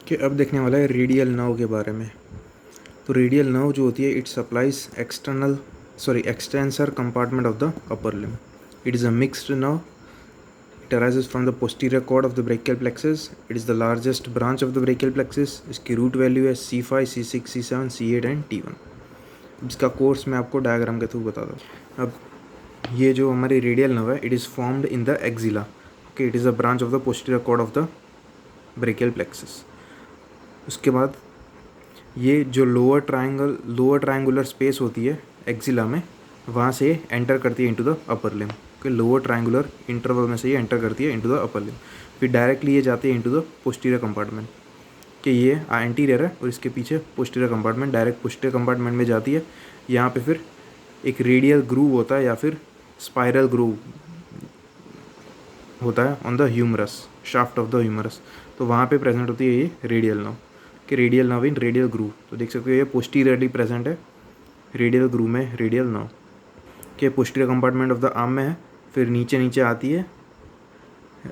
कि अब देखने वाला है रेडियल नर्व के बारे में। तो रेडियल नर्व जो होती है it supplies extensor compartment of the upper limb. It is a mixed nerve. It arises from the posterior cord of the brachial plexus. It is the largest branch of the brachial plexus. इसकी root value है C5, C6, C7, C8 and T1। इसका course मैं आपको diagram के through बता दूँ। अब ये जो हमारी रेडियल नर्व है it is formed in the axilla. Okay, it is a branch of the posterior cord of the brachial plexus. उसके बाद ये जो लोअर ट्रायंगुलर स्पेस होती है एक्जिला में, वहाँ से एंटर करती है इनटू द अपर लिम्ब। कि लोअर ट्रायंगुलर इंटरवल में से ये एंटर करती है इनटू द अपर लिम्ब। फिर डायरेक्टली ये जाती है इनटू द पोस्टीरियर कंपार्टमेंट। कि ये एंटीरियर है और इसके पीछे posterior compartment, direct posterior compartment में जाती है। यहाँ पे फिर एक रेडियल ग्रूव होता है या फिर स्पाइरल ग्रूव होता है on the humerus, shaft of the humerus. तो वहाँ पे प्रेजेंट होती है ये रेडियल नर्व। कि radial nerve in radial groove. तो देख सकते हो ये पोस्टीरियरली प्रेजेंट है रेडियल ग्रूव में रेडियल नर्व। के posterior compartment of the arm में है। फिर नीचे नीचे आती है।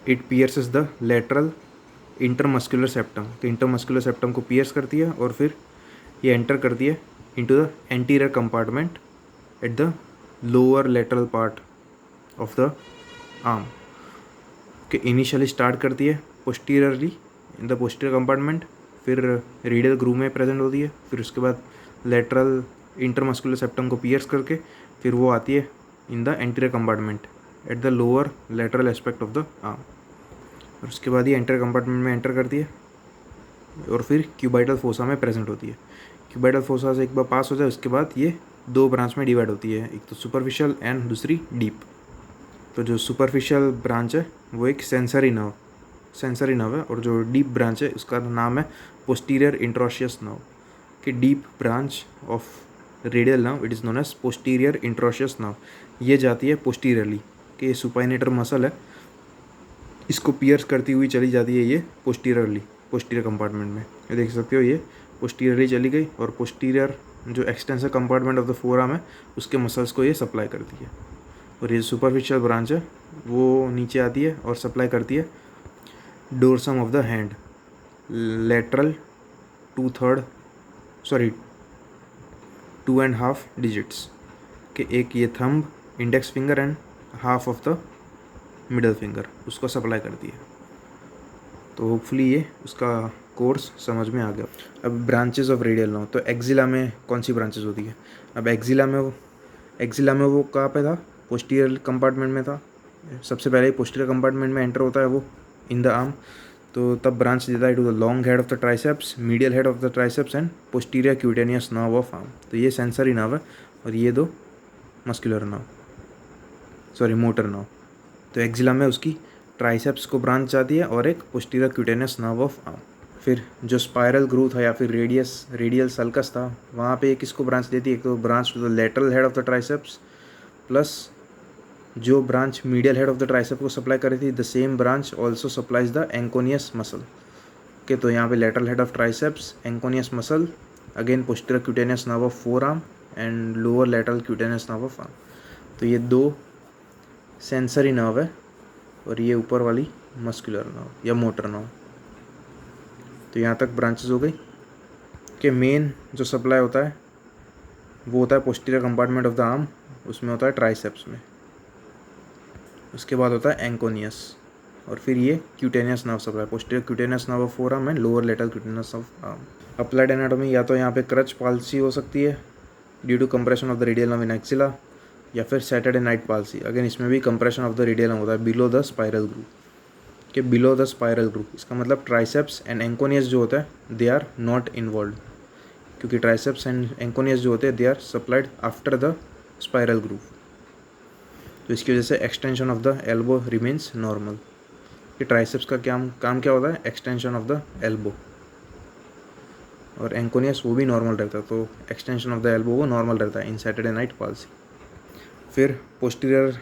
It pierces the lateral intermuscular septum. तो इंटरमस्कुलर सेप्टम को पियर्स करती है और फिर ये एंटर करती है into the anterior compartment at the lower lateral part of the arm. कि इनिशियली स्टार्ट करती है posteriorly in the posterior compartment, फिर रेडियल ग्रूव में प्रेजेंट होती है। फिर उसके बाद लेटरल इंटरमस्कुलर सेप्टम को पियर्स करके फिर वो आती है in the anterior compartment at the lower lateral aspect of the arm. और उसके बाद ये एंटीरियर कंपार्टमेंट में एंटर करती है और फिर क्यूबाइडल फोसा में प्रेजेंट होती है। क्यूबाइडल फोसा से एक बार पास हो जाए उसके बाद ये दो ब्रांच में डिवाइड होती है, एक तो सुपरफिशियल एंड दूसरी डीप। तो जो सुपरफिशियल ब्रांच है वो एक सेंसरी नर्व है और जो डीप ब्रांच है उसका नाम है पोस्टीरियर इंट्रोशियस नर्व। कि deep branch of radial nerve it is known as posterior interosseous nerve. ये जाती है पोस्टीरियरली। कि सुपाइनेटर मसल है, इसको पियर्स करती हुई चली जाती है ये पोस्टीरियरली पोस्टीरियर कंपार्टमेंट में। ये देख सकते हो ये पोस्टीरियरली चली गई और पोस्टीरियर जो extensor compartment of the forearm है उसके मसल्स को ये सप्लाई करती है। और ये सुपरफिशियल ब्रांच है वो नीचे आती है और सप्लाई करती है dorsum of the hand, lateral 2.5 digits के एक ये thumb, index finger and half of the middle finger उसको सप्लाई करती है। तो होपफुली ये उसका कोर्स समझ में आ गया। अब ब्रांचेस ऑफ रेडियल नर्व। तो एक्जिला में कौन सी ब्रांचेस होती है? अब एक्जिला में वो कहाँ पे था? पोस्टीरियर कंपार्टमेंट में था। सबसे पहले पोस्टीरियर कंपार्टमेंट में एंटर होता है वो इन द आर्म। तो तब ब्रांच देता है to the long head of the triceps, medial head of the triceps and posterior cutaneous nerve of arm. तो ये सेंसरी नर्व है और ये दो मोटर नर्व। तो एक्जिला में उसकी ट्राइसेप्स को ब्रांच जाती है और एक posterior cutaneous nerve of arm. फिर जो स्पाइरल ग्रूव था या फिर रेडियल सल्कस था वहाँ पे किसको ब्रांच देती है? एक तो branch to the lateral head of the triceps, plus जो branch medial head of the tricep को सप्लाई कर रही थी the same branch also supplies the anconeus muscle. Okay, तो यहाँ पे lateral head of triceps, anconeus muscle, again posterior cutaneous nerve of forearm and lower lateral cutaneous nerve of arm. तो ये दो सेंसरी नर्व है और ये ऊपर वाली मस्कुलर नर्व या मोटर नर्व। तो यहाँ तक ब्रांचेस हो गई। कि मेन जो सप्लाई होता है वो होता है posterior compartment of the arm, उसमें होता है ट्राइसेप्स में। उसके बाद होता है एंकोनियस और फिर ये cutaneous nerve supply, posterior cutaneous nerve of forearm and lower lateral cutaneous of arm. Applied anatomy या तो यहाँ पे क्रच पाल्सी हो सकती है due to compression of the radial nerve in axilla, या फिर सैटरडे नाइट पाल्सी। अगेन इसमें भी compression of the radial nerve होता है बिलो द स्पाइरल ग्रूव। कि बिलो द स्पाइरल ग्रूव इसका मतलब ट्राइसेप्स एंड एंकोनियस जो होता है दे आर नॉट इन्वॉल्व, क्योंकि ट्राइसेप्स एंड एंकोनियस जो होते हैं they are supplied after the spiral groove. तो इसकी वजह से extension of the elbow remains normal. कि ट्राइसेप्स का काम क्या होता है? एक्सटेंशन ऑफ द एल्बो, और एंकोनियस वो भी नॉर्मल रहता है। तो एक्सटेंशन ऑफ द एल्बो वो नॉर्मल रहता है इन सैटरडे नाइट पाल्सी। फिर पोस्टीरियर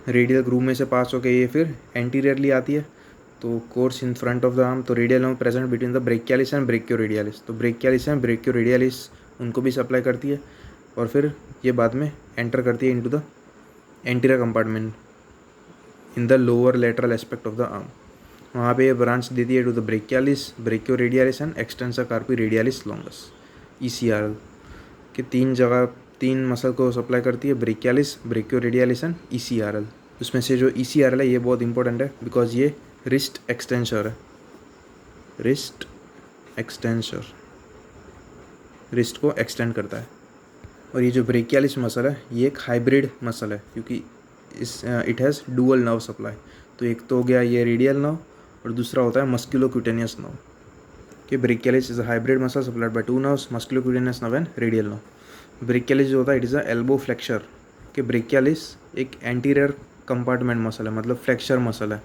रेडियल ग्रूव में से पास होकर ये फिर एंटीरियरली आती है। तो course in front of the arm. तो radial nerve present between the brachialis and brachioradialis. तो ब्रेकियालिस एंड ब्रेकियोरेडियलिस उनको भी सप्लाई करती है और फिर ये बाद में एंटर करती है into the anterior compartment in the lower lateral aspect of the arm. वहाँ पे ये ब्रांच देती है to the brachialis, brachioradialis and extensor carpi radialis longus, ECRL के 3 जगह 3 मसल को सप्लाई करती है, ब्रेकियालिस, ब्रेकियोरेडियालिस एंड ECRL। उसमें से जो ECRL है ये बहुत इंपॉर्टेंट है बिकॉज ये रिस्ट एक्सटेंसर है, रिस्ट एक्सटेंसर, रिस्ट को एक्सटेंड करता है। और ये जो ब्रेकियालिस मसल है ये एक हाइब्रिड मसल है क्योंकि it has dual nerve supply. तो एक तो हो गया ये रेडियल नर्व और दूसरा होता है मस्कुलोक्यूटेनियस नर्व। कि brachialis is a hybrid muscle supplied by 2 nerves, musculocutaneous nerve and radial nerve. Brachialis जो होता है it is a elbow flexor. कि ब्रेकियालिस एक एंटीरियर कंपार्टमेंट मसल है, मतलब फ्लेक्सर मसल है।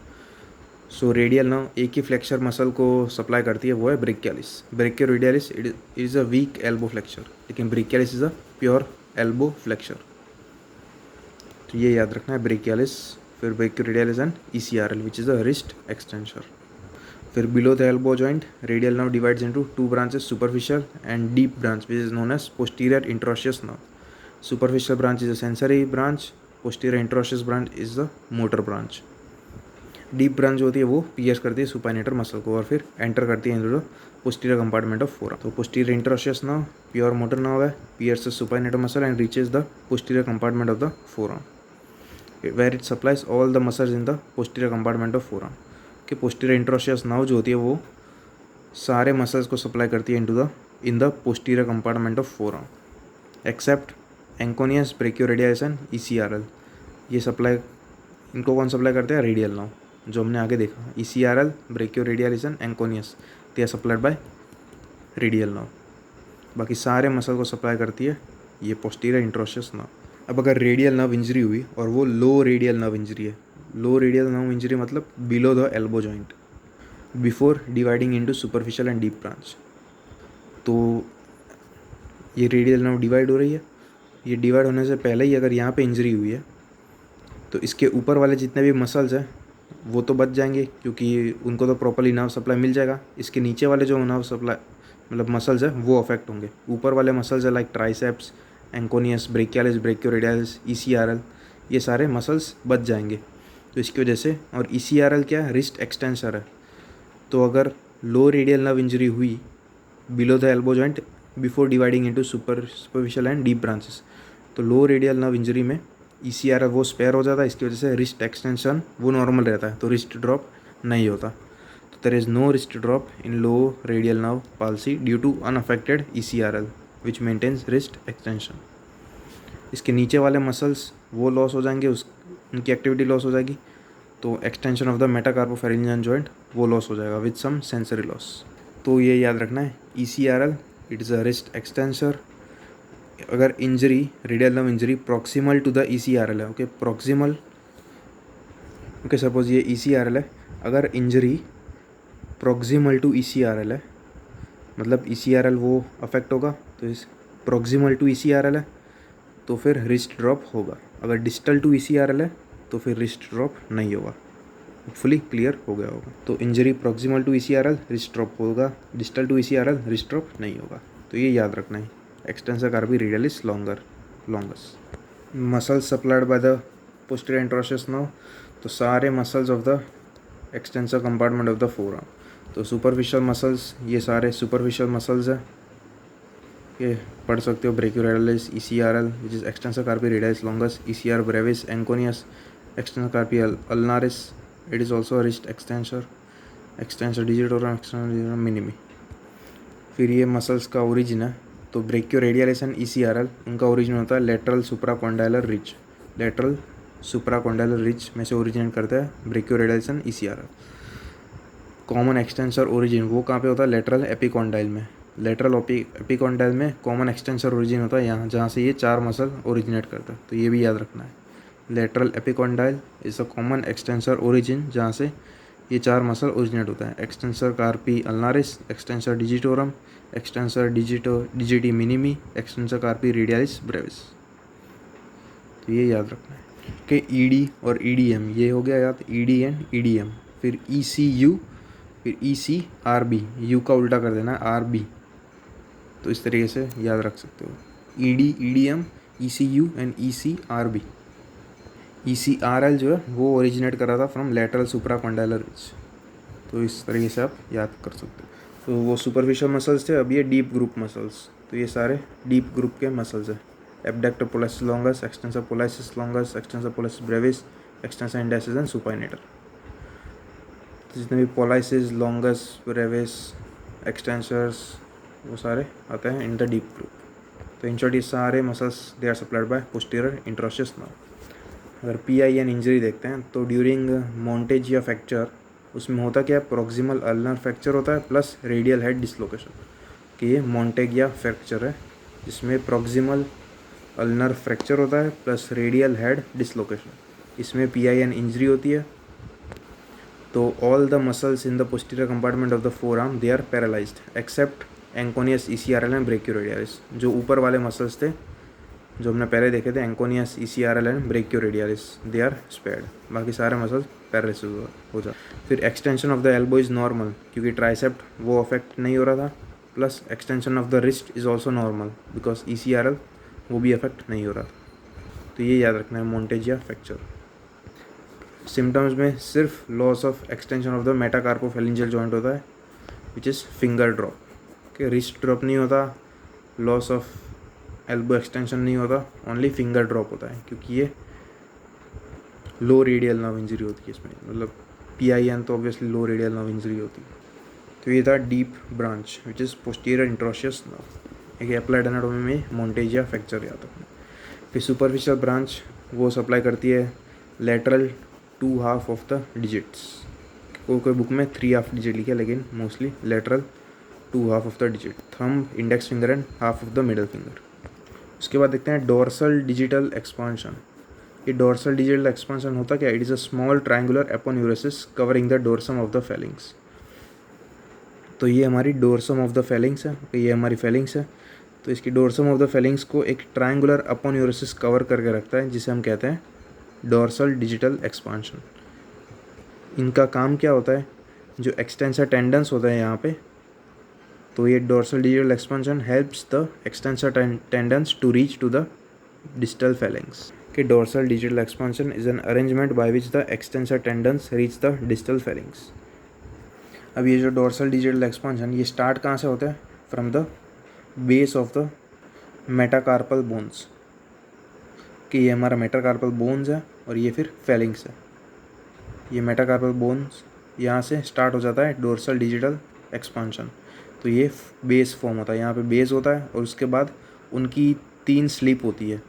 सो रेडियल नर्व एक ही फ्लेक्सर मसल को सप्लाई करती है, वो है brachialis. Brachioradialis it is a weak elbow flexor, लेकिन brachialis is a pure elbow flexor. तो ये याद रखना है, ब्रेकियालिस, फिर brachioradialis and ECRL which is a wrist extensor. फिर below the elbow joint radial nerve divides into 2 branches, superficial and deep branch which is known as posterior interosseous nerve. Superficial branch is a sensory branch, posterior interosseous branch is the motor branch. Deep branch जो होती है वो piers करती है सुपाइनेटर muscle को और फिर enter करती है into the posterior compartment of forearm. तो posterior interosseous nerve pure motor nerve है, pierces the supinator muscle and reaches the posterior compartment of the forearm where it supplies all the muscles in the posterior compartment of forearm. कि posterior interosseous nerve जो होती है वो सारे muscles को supply करती है in the posterior compartment of forearm except anconeus, brachioradialis and ECRL। ये सप्लाई, इनको कौन सप्लाई करते हैं? रेडियल नर्व, जो हमने आगे देखा। ECRL, brachioradialis and anconeus they are supplied by radial nerve. बाकी सारे मसल को सप्लाई करती है ये पोस्टीरियर इंट्रोशियस नर्व। अब अगर रेडियल नर्व इंजरी हुई और वो लो रेडियल नर्व इंजरी है, लो रेडियल नर्व इंजरी मतलब below the elbow joint before dividing into superficial and deep branch. तो ये रेडियल नर्व डिवाइड हो रही है, ये डिवाइड होने से पहले ही अगर यहाँ पे इंजरी हुई है तो इसके ऊपर वाले जितने भी मसल्स हैं वो तो बच जाएंगे क्योंकि उनको तो प्रॉपर्ली नर्व सप्लाई मिल जाएगा। इसके नीचे वाले जो नर्व सप्लाई मतलब मसल्स है वो अफेक्ट होंगे। ऊपर वाले मसल्स है like triceps, anconeus, brachialis, brachioradialis, ECRL, ये सारे मसल्स बच जाएंगे। तो इसकी वजह से, और ECRL क्या है? रिस्ट एक्सटेंसर है। तो अगर लो रेडियल नर्व इंजरी हुई below the elbow joint before dividing into superficial and deep branches, तो लो रेडियल नर्व इंजरी में ECRL वो स्पेयर हो जाता है। इसकी वजह से रिस्ट एक्सटेंशन वो नॉर्मल रहता है, तो रिस्ट ड्रॉप नहीं होता। तो there is no wrist drop in low radial nerve palsy due to unaffected ECRL which maintains wrist extension. इसके नीचे वाले मसल्स वो लॉस हो जाएंगे, उनकी एक्टिविटी लॉस हो जाएगी, तो एक्सटेंशन ऑफ द मेटाकार्पोफेरिंजियन जॉइंट वो लॉस हो जाएगा विद सम सेंसरी लॉस। तो ये याद रखना है, ECRL it is a wrist extensor. अगर injury, radial nerve injury proximal to the ECRL है, ओके, प्रॉक्सिमल, ओके, सपोज ये ECRL है, अगर इंजरी प्रॉक्सिमल टू ECRL है मतलब ECRL वो अफेक्ट होगा, तो इस प्रॉक्सिमल टू ECRL है तो फिर रिस्ट ड्रॉप होगा। अगर डिस्टल टू ECRL है तो फिर रिस्ट ड्रॉप नहीं होगा। फुली क्लियर हो गया होगा। तो injury proximal to ECRL wrist drop होगा, distal to ECRL wrist drop नहीं होगा। तो ये याद रखना है, extensor carpi radialis longus. Muscles supplied by the posterior interosseous nerve, तो सारे muscles of the extensor compartment of the forearm. तो सुपरफिशियल मसल्स, ये सारे सुपरफिशियल मसल्स है, ये पढ़ सकते हो, brachioradialis, ECRL which is extensor carpi radialis longus, ECR brevis, anconeus, extensor carpi अल्नारिस, it is also wrist extensor, extensor digitorum, extensor minimi. फिर ये मसल्स का ओरिजिन है, तो ब्रेकियोरेडियालिस एंड ECRL उनका ओरिजिन होता है lateral supracondylar ridge, lateral supracondylar ridge में से ओरिजिनेट करता है brachioradialis and ECRL। Common extensor origin वो कहाँ पे होता है? लेटरल एपिकॉन्डाइल में, लेटरल एपिकॉन्डाइल में कॉमन एक्सटेंसर ओरिजिन होता है यहाँ, जहाँ से ये 4 मसल ओरिजिनेट करता है। तो ये भी याद रखना है, lateral epicondyle is a common extensor origin जहाँ से ये 4 मसल ओरिजिनेट होता है। Extensor carpi ulnaris, extensor digitorum, extensor digiti minimi, extensor carpi radialis brevis. तो ये याद रखना है कि ED और EDM ये हो गया याद, ED एंड EDM। फिर ECU, फिर ECRB, U का उल्टा कर देना है RB। तो इस तरीके से याद रख सकते हो, ED, EDM, ECU and ECRB। ECRL जो है वो ओरिजिनेट कर रहा था फ्रॉम लेटरल सुप्राकॉन्डाइलर रिज। तो इस तरीके से आप याद कर सकते हो। तो वो सुपरफिशियल मसल्स थे। अब ये डीप ग्रुप मसल्स, तो ये सारे डीप ग्रुप के मसल्स हैं। Abductor pollicis longus, extensor pollicis longus, extensor pollicis brevis, extensor indicis and supinator. तो जितने भी पोलेसिस, लॉन्गस, ब्रेविस, एक्सटेंसर्स, वो सारे आते हैं इन द डीप ग्रुप। तो इन शॉर्ट ये सारे muscles they are supplied by posterior interosseous nerve. अगर PIN इंजरी देखते हैं तो ड्यूरिंग मोंटेजिया फ्रैक्चर उसमें होता क्या है, प्रॉक्सिमल अल्नर फ्रैक्चर होता है प्लस रेडियल हेड डिसलोकेशन। कि ये मोंटेगिया फ्रैक्चर है जिसमें प्रॉक्सिमल अल्नर फ्रैक्चर होता है प्लस रेडियल हेड डिसलोकेशन। इसमें PIN इंजरी होती है। तो all the muscles in the posterior compartment of the forearm they are paralysed except anconeus ECRL and brachioradialis. जो ऊपर वाले मसल्स थे जो हमने पहले देखे थे, anconeus ECRL and brachioradialis, they are spared. बाकी सारे मसल्स पैरालिसिस हो जाए। फिर extension of the elbow is normal क्योंकि ट्राइसेप्ट वो अफेक्ट नहीं हो रहा था, plus extension of the wrist is also normal because ECRL वो भी अफेक्ट नहीं हो रहा था। तो ये याद रखना है मोंटेजिया फ्रैक्चर। सिम्टम्स में सिर्फ loss of extension of the metacarpophalangeal joint होता है विच इज़ फिंगर ड्रॉप। कि रिस्ट ड्रॉप नहीं होता, लॉस ऑफ एल्बो एक्सटेंशन नहीं होता, ओनली फिंगर ड्रॉप होता है क्योंकि ये लो रेडियल नर्व इंजरी होती है इसमें। मतलब PIN तो ऑब्वियसली लो रेडियल नर्व इंजरी होती है। तो ये था deep branch which is posterior interosseous nerve. एक अप्लाइड एनाटोमी में मोंटेजिया फ्रैक्चर याद रखना। फिर सुपरफिशियल ब्रांच वो सप्लाई करती है lateral 2 half of the digits. कोई बुक में 3 हाफ डिजिट लिखा है लेकिन mostly lateral 2 half of the digit, thumb, index finger and half of the middle finger. उसके बाद देखते हैं डोर्सल डिजिटल एक्सपांशन। ये डोर्सल डिजिटल एक्सपांशन होता क्या, it is a small triangular aponeurosis covering the dorsum of the Fehling's. तो ये हमारी डोर्सम ऑफ द फेलिंग्स है, ये हमारी फेलिंग्स है। तो इसकी डोर्सम ऑफ द फेलिंग्स को एक ट्रायंगुलर एपोन्यूरोसिस कवर करके रखता है जिसे हम कहते हैं डोर्सल डिजिटल एक्सपांशन। इनका काम क्या होता है, जो एक्सटेंसर टेंडेंस होता है यहाँ पे, तो ये dorsal digital expansion helps the extensor tendons to reach to the distal phalanges. कि dorsal digital expansion is an arrangement by which the extensor tendons reach the distal phalanges. अब ये जो डोर्सल डिजिटल एक्सपांशन ये start कहाँ से होता है, from the base of the metacarpal bones. कि ये हमारा मेटाकार्पल बोन्स है और ये फिर फेलिंग्स है। ये मेटाकार्पल बोन्स यहाँ से स्टार्ट हो जाता है डोर्सल डिजिटल एक्सपांशन। तो ये बेस फॉर्म होता है, यहाँ पे बेस होता है और उसके बाद उनकी 3 स्लिप होती है,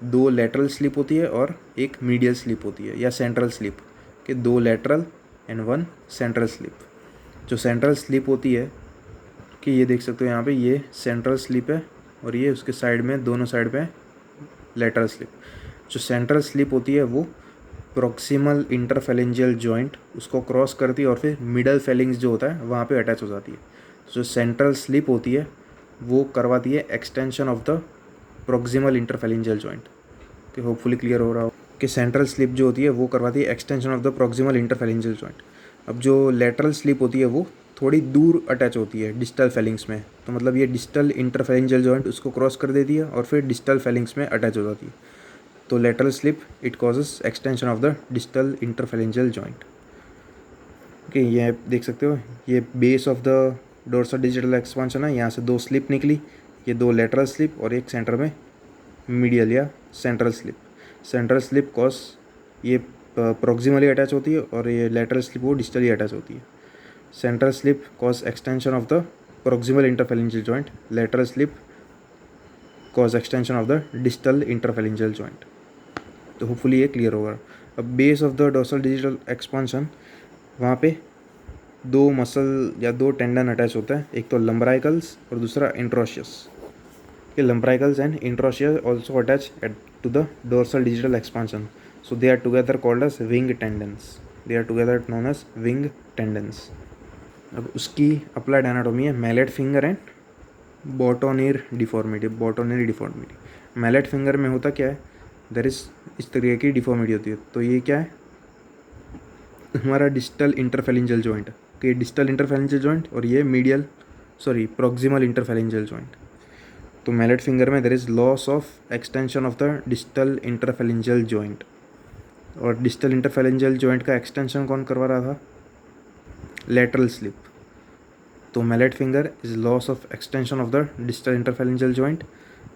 2 लेटरल स्लिप होती है और एक मीडियल स्लिप होती है या सेंट्रल स्लिप। कि 2 लेटरल एंड 1 सेंट्रल स्लिप। जो सेंट्रल स्लिप होती है कि ये देख सकते हो यहाँ पे, ये सेंट्रल स्लिप है और ये उसके साइड में दोनों साइड पे लेटरल स्लिप। जो सेंट्रल स्लिप होती है वो प्रॉक्सिमल इंटरफेलेंजियल जॉइंट उसको क्रॉस करती है और फिर मिडल फेलिंग्स जो होता है वहाँ पे अटैच हो जाती है। जो सेंट्रल स्लिप होती है वो करवाती है extension of the proximal interphalangeal joint. कि होपफुली क्लियर हो रहा हो कि सेंट्रल स्लिप जो होती है वो करवाती है extension of the proximal interphalangeal joint. अब जो लेटरल स्लिप होती है वो थोड़ी दूर अटैच होती है डिस्टल फेलिंग्स में, तो मतलब ये डिस्टल इंटरफेरेंजियल जॉइंट उसको क्रॉस कर देती है और फिर डिस्टल फेलिंग्स में अटैच हो जाती है। तो lateral slip it causes extension of the distal interphalangeal joint. Okay, ये देख सकते हो ये base of the dorsal digital expansion है। यहाँ से 2 स्लिप निकली, ये 2 लेटरल स्लिप और एक सेंटर में मीडियल या central slip. Central slip cause ये प्रॉक्सिमली अटैच होती है और ये लेटरल स्लिप वो डिस्टली अटैच होती है। Central slip cause extension of the proximal interphalangeal joint, lateral slip cause extension of the distal interphalangeal joint. तो होपफुली ये क्लियर होगा। अब base of the dorsal digital expansion, वहाँ पे 2 मसल या 2 टेंडन अटैच होता है, एक तो लंब्राइकल्स और दूसरा इंट्रोशियस। कि lumbricals and interosseous also attach to the dorsal digital expansion, so they are together called as wing tendons. They are together known as wing tendons. अब उसकी अप्लाइड एनाटोमी है mallet finger and boutonniere deformity. Boutonniere deformity mallet finger में होता क्या है, there is इस तरीके की डिफॉर्मिटी होती है। तो ये क्या है, हमारा डिस्टल इंटरफेरेंजियल जॉइंट। कि डिस्टल इंटरफेरेंजियल जॉइंट और ये प्रॉक्सिमल इंटरफेरेंजियल जॉइंट। तो मैलेट फिंगर में there is loss of extension of the distal interphalangeal joint. और डिस्टल इंटरफेरेंजियल जॉइंट का एक्सटेंशन कौन करवा रहा था, लेटरल स्लिप, तो mallet finger is loss of extension of the distal interphalangeal joint,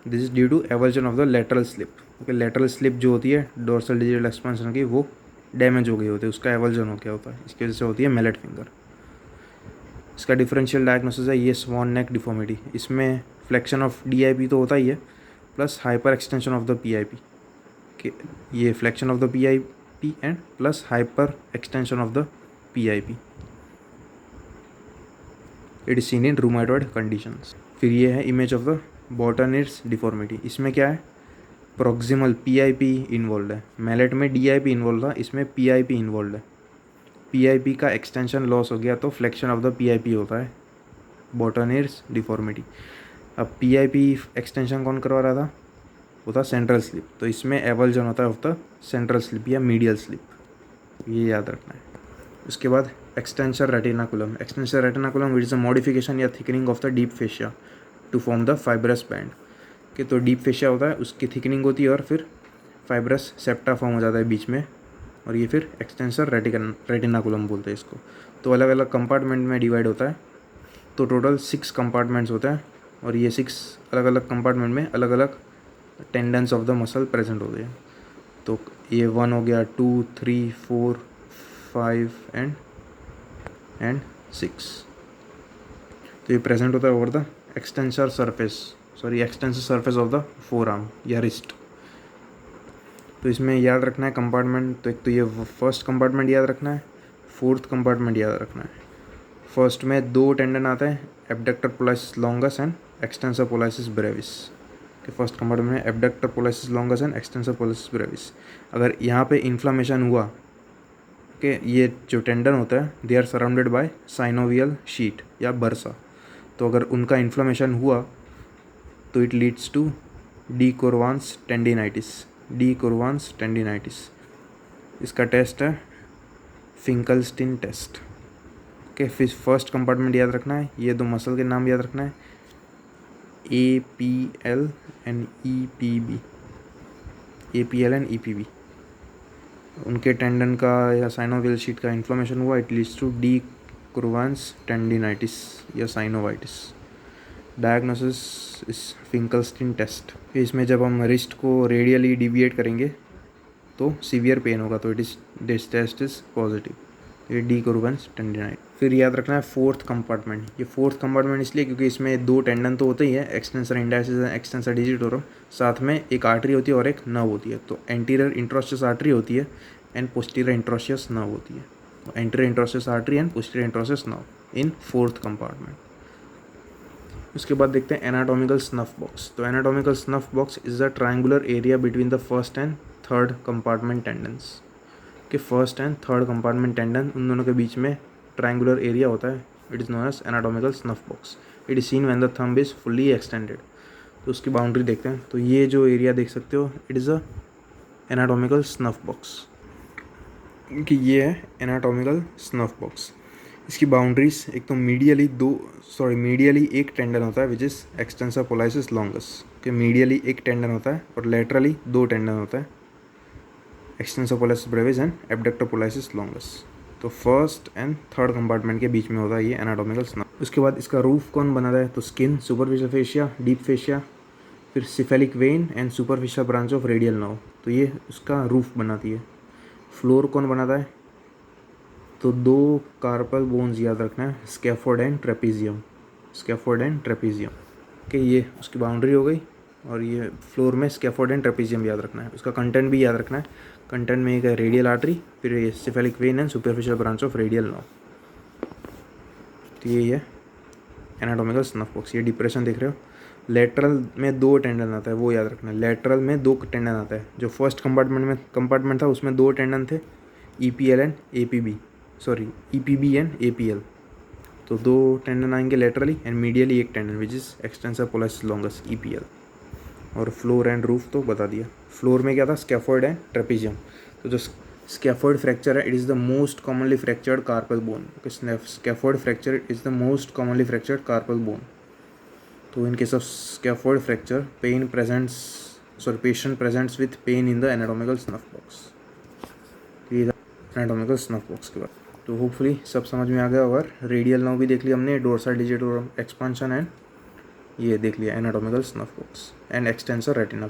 this is due to avulsion of the lateral slip. क्योंकि lateral slip जो होती है डोर्सल डिजिटल एक्सपेंशन की, वो डैमेज हो गई होती है, उसका एवर्जन हो गया होता है, इसकी वजह से होती है मैलेट फिंगर। इसका डिफरेंशियल डायग्नोसिस है ये स्वॉन नेक डिफॉर्मिटी, इसमें फ्लेक्शन ऑफ DIP तो होता ही है plus hyper extension of the PIP, कि ये flexion of the PIP and plus hyper extension of the PIP, it is seen in rheumatoid conditions. फिर ये है इमेज ऑफ द बॉटनिट्स डिफॉर्मिटी, इसमें क्या है प्रॉक्सिमल PIP इन्वॉल्व है, मैलेट में DIP इन्वॉल्व था, इसमें PIP इन्वॉल्व है। PIP का एक्सटेंशन लॉस हो गया तो फ्लेक्शन ऑफ द PIP होता है, बॉटनिट्स डिफॉर्मिटी। अब PIP एक्सटेंशन कौन करवा रहा था, वो था सेंट्रल स्लिप, तो इसमें एवल्जन होता है ऑफ द सेंट्रल स्लिप या मीडियल स्लिप, ये याद रखना है। उसके बाद extensor retinaculum, extensor retinaculum which is a modification या thickening of the deep fascia to form the fibrous band, कि तो डीप फेशिया होता है उसकी थिकनिंग होती है और फिर फाइब्रस सेप्टा फॉर्म हो जाता है बीच में, और ये फिर एक्सटेंसर रेटिनाकुलम बोलते हैं इसको। तो अलग अलग कंपार्टमेंट में डिवाइड होता है, तो टोटल 6 कंपार्टमेंट्स होते हैं, और ये 6 अलग अलग कंपार्टमेंट में अलग अलग tendons of the muscle present होते हैं। तो ये 1 हो गया, 2, 3, 4, 5 एंड 6, तो ये प्रेजेंट होता है over the extensor surface of the four arm या रिस्ट। तो इसमें याद रखना है कंपार्टमेंट, तो एक तो ये फर्स्ट कंपार्टमेंट याद रखना है, फोर्थ कंपार्टमेंट याद रखना है। फर्स्ट में 2 टेंडन आता है, abductor pollicis longus and extensor pollicis Brevis, कि फर्स्ट कंपार्टमेंट में abductor pollicis longus and extensor pollicis Brevis. अगर यहाँ पे इन्फ्लामेशन हुआ कि ये जो टेंडन होता है they are surrounded by synovial sheath या बर्सा, तो अगर उनका इन्फ्लामेशन हुआ तो it leads to de Quervain's tendinitis. इसका टेस्ट है फिंकलस्टीन टेस्ट। ओके, फिर फर्स्ट कंपार्टमेंट याद रखना है, ये 2 मसल के नाम याद रखना है, APL एंड EPB। उनके टेंडन का या साइनोवियल शीट का इन्फ्लामेशन हुआ, it leads to de Quervain's tendinitis या synovitis. Diagnosis is Finkelstein test. इसमें जब हम रिस्ट को रेडियली डिविएट करेंगे तो सीवियर पेन होगा, तो दिस टेस्ट इज पॉजिटिव, ये डी कोरवान्स टेंडिनाइटिस। फिर याद रखना है फोर्थ कंपार्टमेंट, ये फोर्थ कंपार्टमेंट इसलिए क्योंकि इसमें 2 टेंडन तो होते ही है, extensor indices and extensor digitorum, साथ में एक आर्टरी होती है और एक नर्व होती है। तो एंटीरियर इंट्रोस्टियस आर्टरी होती है एंड पोस्टीरियर इंट्रोस्टियस नर्व होती है, तो anterior interosseous artery and posterior interosseous nerve in fourth compartment. उसके बाद देखते हैं एनाटॉमिकल स्नफ बॉक्स। तो anatomical snuff box is a triangular area between the first and third compartment tendons, कि first and third compartment tendon उन दोनों के बीच में ट्रायंगुलर एरिया होता है, it is known as anatomical snuff box. It is seen when the thumb is fully extended. तो उसकी बाउंड्री देखते हैं, तो ये जो एरिया देख सकते हो it is a anatomical snuff box, कि ये है एनाटॉमिकल स्नफ बॉक्स। इसकी बाउंड्रीज एक तो मीडियली एक टेंडन होता है which is extensor pollicis longus, कि मीडियली एक टेंडन होता है और लेटरली 2 टेंडन होता है, extensor pollicis Brevis and abductor pollicis longus. तो फर्स्ट एंड थर्ड कंपार्टमेंट के बीच में होता है ये एनाटॉमिकल स्नफ। उसके बाद इसका रूफ कौन बनाता है, तो skin, superficial fascia, deep fascia, फिर cephalic vein and superficial branch of radial nerve, तो ये उसका रूफ बनाती है। फ्लोर कौन बनाता है, तो 2 कार्पल बोन्स याद रखना है, स्कैफोल्ड एंड ट्रेपीजियम, कि ये उसकी बाउंड्री हो गई। और ये फ्लोर में स्कैफोल्ड एंड ट्रेपीजियम याद रखना है। उसका कंटेंट भी याद रखना है, कंटेंट में एक है रेडियल आर्टरी, फिर ये cephalic vein and superficial branch of radial nerve. तो ये है एनाटॉमिकल स्नफ बॉक्स। ये डिप्रेशन देख रहे हो, लेटरल में 2 टेंडन आता है, वो याद रखना है, लेटरल में 2 टेंडन आता है। जो फर्स्ट कंपार्टमेंट था उसमें 2 टेंडन थे, EPB एंड APL, तो 2 टेंडन आएंगे लेटरली एंड मीडियली एक tendon which is extensor pollicis longus EPL। और फ्लोर एंड रूफ तो बता दिया। फ्लोर में क्या था, स्कैफोल्ड एंड ट्रेपीजियम। तो जो स्कैफोल्ड फ्रैक्चर है, it is the most commonly fractured carpal bone, scaphoid fracture is the most commonly fractured carpal bone. तो in case of scaphoid fracture patient presents with pain in the anatomical snuff box। ये anatomical snuff box के बाद तो hopefully सब समझ में आ गया होगा। रेडियल नर्व भी देख लिया हमने, डोर्सल डिजिटल एक्सपांशन, एंड ये देख लिया anatomical snuff box and extensor retina.